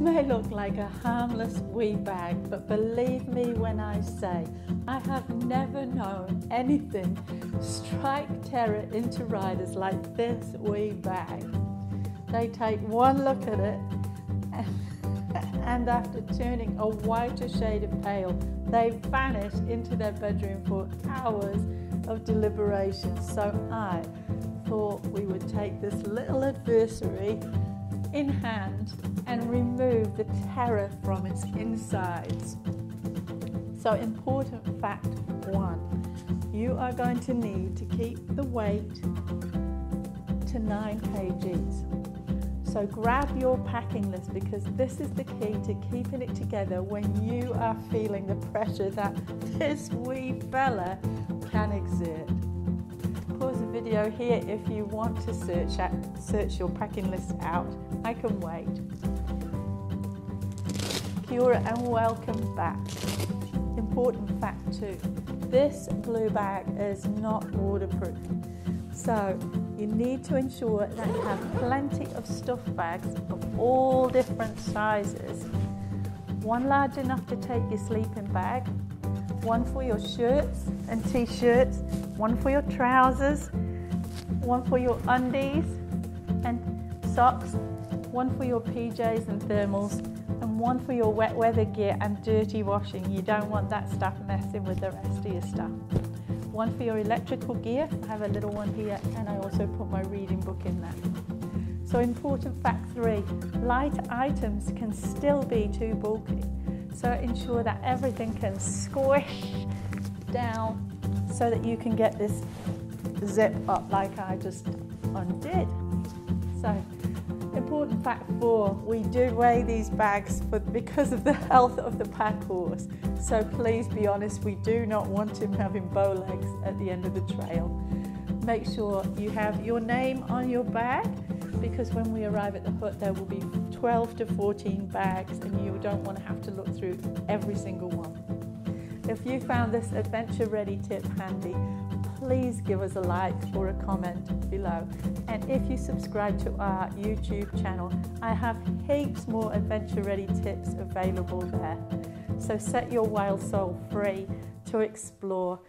may look like a harmless wee bag, but believe me when I say, I have never known anything strike terror into riders like this wee bag. They take one look at it and after turning a whiter shade of pale, they vanish into their bedroom for hours of deliberation. So I thought we would take this little adversary in hand and remove the terror from its insides. So important fact 1, you are going to need to keep the weight to 9 kgs. So grab your packing list, because this is the key to keeping it together when you are feeling the pressure that this wee fella can exert. Pause the video here if you want to search your packing list out. I can wait. Kia ora and welcome back. Important fact 2, this blue bag is not waterproof. So you need to ensure that you have plenty of stuff bags of all different sizes. One large enough to take your sleeping bag, one for your shirts and t-shirts, one for your trousers, one for your undies and socks, one for your PJs and thermals, and one for your wet weather gear and dirty washing. You don't want that stuff messing with the rest of your stuff. One for your electrical gear. I have a little one here, and I also put my reading book in there. So important fact 3, light items can still be too bulky. So ensure that everything can squish down so that you can get this zip up like I just undid. So important fact 4, we do weigh these bags because of the health of the pack horse. So please be honest, we do not want him having bow legs at the end of the trail. Make sure you have your name on your bag, because when we arrive at the hut there will be 12 to 14 bags and you don't want to have to look through every single one. If you found this adventure ready tip handy, please give us a like or a comment below. And if you subscribe to our YouTube channel, I have heaps more adventure ready tips available there. So set your wild soul free to explore